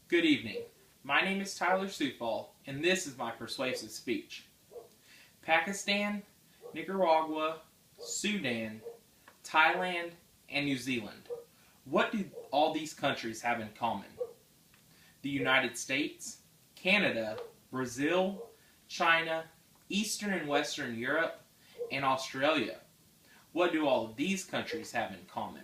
Good evening. My name is Tyler Coufal, and this is my persuasive speech. Pakistan, Nicaragua, Sudan, Thailand, and New Zealand. What do all these countries have in common? The United States, Canada, Brazil, China, Eastern and Western Europe, and Australia. What do all of these countries have in common?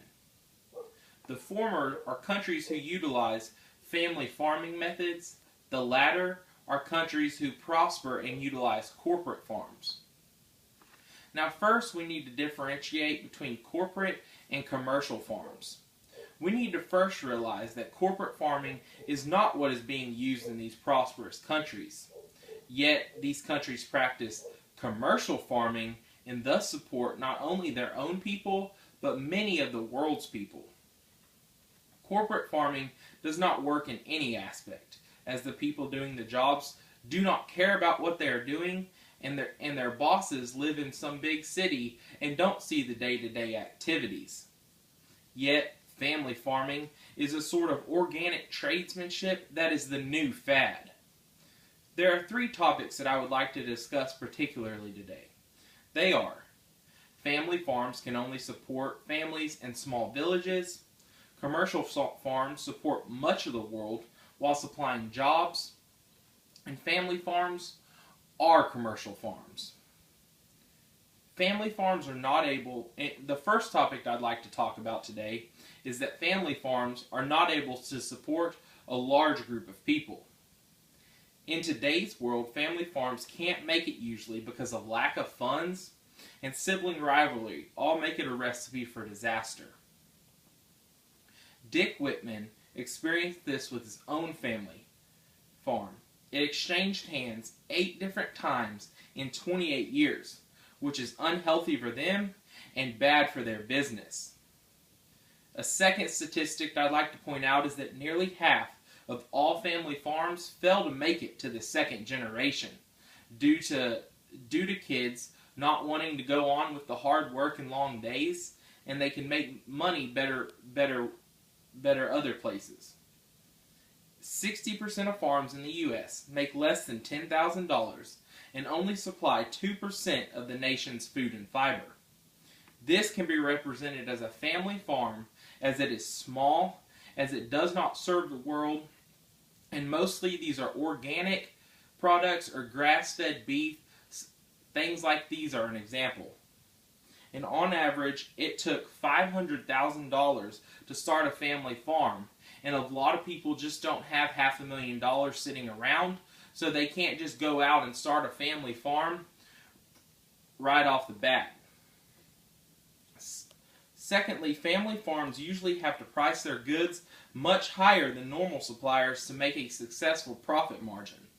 The former are countries who utilize family farming methods. The latter are countries who prosper and utilize corporate farms. Now first we need to differentiate between corporate and commercial farms. We need to first realize that corporate farming is not what is being used in these prosperous countries. Yet these countries practice commercial farming and thus support not only their own people, but many of the world's people. Corporate farming does not work in any aspect, as the people doing the jobs do not care about what they are doing, and their bosses live in some big city and don't see the day-to-day activities. Yet, family farming is a sort of organic tradesmanship that is the new fad. There are three topics that I would like to discuss particularly today. They are: family farms can only support families and small villages. Commercial farms support much of the world while supplying jobs. And family farms are commercial farms. Family farms are not able... The first topic I'd like to talk about today is that family farms are not able to support a large group of people. In today's world, family farms can't make it usually because of lack of funds and sibling rivalry all make it a recipe for disaster. Dick Whitman experienced this with his own family farm. It exchanged hands 8 different times in 28 years, which is unhealthy for them and bad for their business. A second statistic I'd like to point out is that nearly half of all family farms fail to make it to the second generation due to kids not wanting to go on with the hard work and long days, and they can make money better other places. 60% of farms in the U.S. make less than $10,000 and only supply 2% of the nation's food and fiber. This can be represented as a family farm as it is small, as it does not serve the world, and mostly these are organic products or grass-fed beef. Things like these are an example. And on average, it took $500,000 to start a family farm. And a lot of people just don't have $500,000 sitting around, so they can't just go out and start a family farm right off the bat. Secondly, family farms usually have to price their goods much higher than normal suppliers to make a successful profit margin.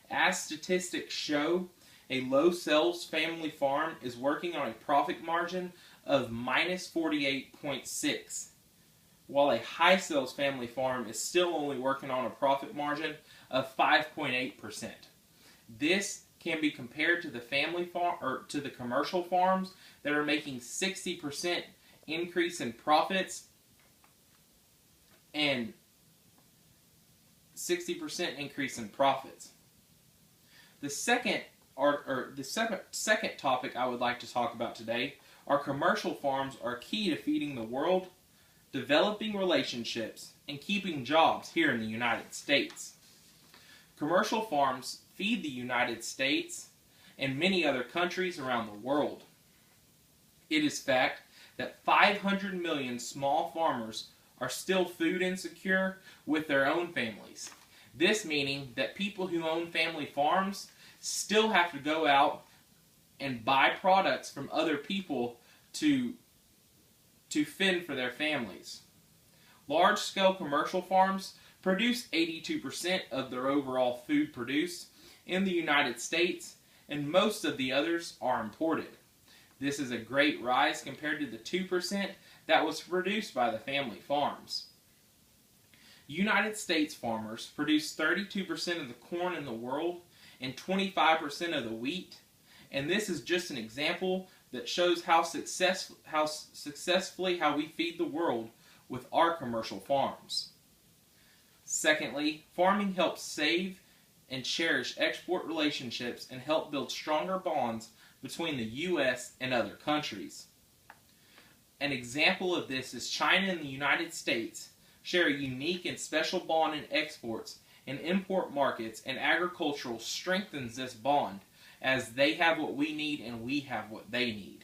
As statistics show, a low sales family farm is working on a profit margin of minus 48.6, while a high sales family farm is still only working on a profit margin of 5.8%. This can be compared to the family farm or to the commercial farms that are making 60% increase in profits and 60% increase in profits. The second topic I would like to talk about today are commercial farms are key to feeding the world, developing relationships, and keeping jobs here in the United States. Commercial farms feed the United States and many other countries around the world. It is fact that 500 million small farmers are still food insecure with their own families. This meaning that people who own family farms still have to go out and buy products from other people to fend for their families. Large-scale commercial farms produce 82% of their overall food produced in the United States, and most of the others are imported. This is a great rise compared to the 2% that was produced by the family farms. United States farmers produce 32% of the corn in the world and 25% of the wheat, and this is just an example that shows how successfully we feed the world with our commercial farms. Secondly, farming helps save and cherish export relationships and help build stronger bonds between the U.S. and other countries. An example of this is China and the United States share a unique and special bond in exports and import markets, and agricultural strengthens this bond as they have what we need and we have what they need.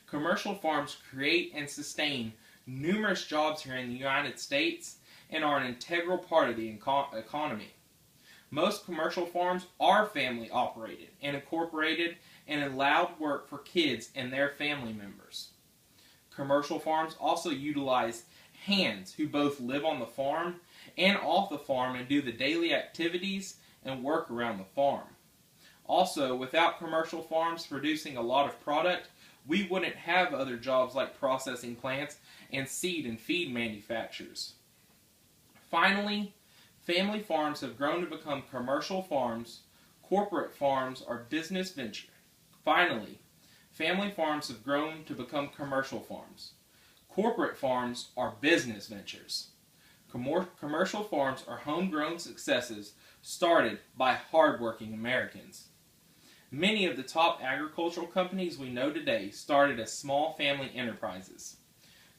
Commercial farms create and sustain numerous jobs here in the United States and are an integral part of the economy. Most commercial farms are family operated and incorporated and allowed work for kids and their family members. Commercial farms also utilize hands who both live on the farm and off the farm and do the daily activities and work around the farm. Also, without commercial farms producing a lot of product, we wouldn't have other jobs like processing plants and seed and feed manufacturers. Finally, family farms have grown to become commercial farms. Corporate farms are business ventures. Finally, family farms have grown to become commercial farms. Corporate farms are business ventures. Commercial farms are homegrown successes started by hardworking Americans. Many of the top agricultural companies we know today started as small family enterprises.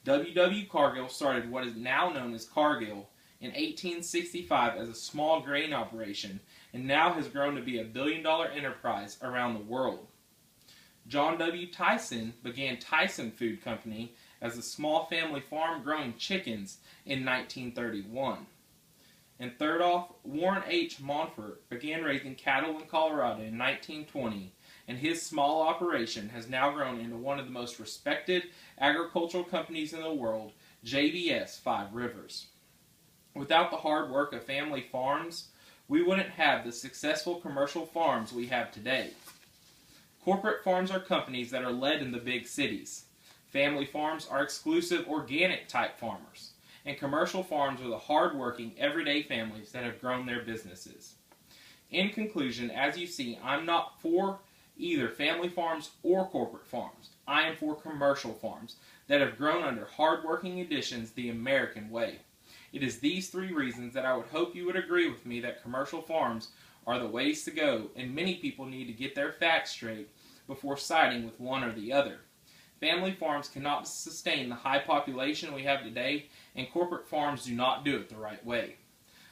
W. Cargill started what is now known as Cargill in 1865 as a small grain operation and now has grown to be a billion-dollar enterprise around the world. John W. Tyson began Tyson Food Company as a small family farm growing chickens in 1931. And third off, Warren H. Monfort began raising cattle in Colorado in 1920, and his small operation has now grown into one of the most respected agricultural companies in the world, JBS 5 Rivers. Without the hard work of family farms, we wouldn't have the successful commercial farms we have today. Corporate farms are companies that are led in the big cities. Family farms are exclusive organic type farmers. And commercial farms are the hard-working, everyday families that have grown their businesses. In conclusion, as you see, I'm not for either family farms or corporate farms. I am for commercial farms that have grown under hard-working conditions the American way. It is these three reasons that I would hope you would agree with me that commercial farms are the ways to go, and many people need to get their facts straight before siding with one or the other. Family farms cannot sustain the high population we have today, and corporate farms do not do it the right way.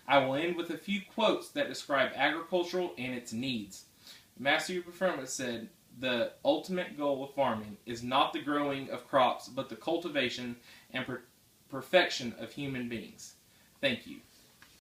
I will end with a few quotes that describe agriculture and its needs. Matthew Persuasive said, "The ultimate goal of farming is not the growing of crops, but the cultivation and perfection of human beings." Thank you.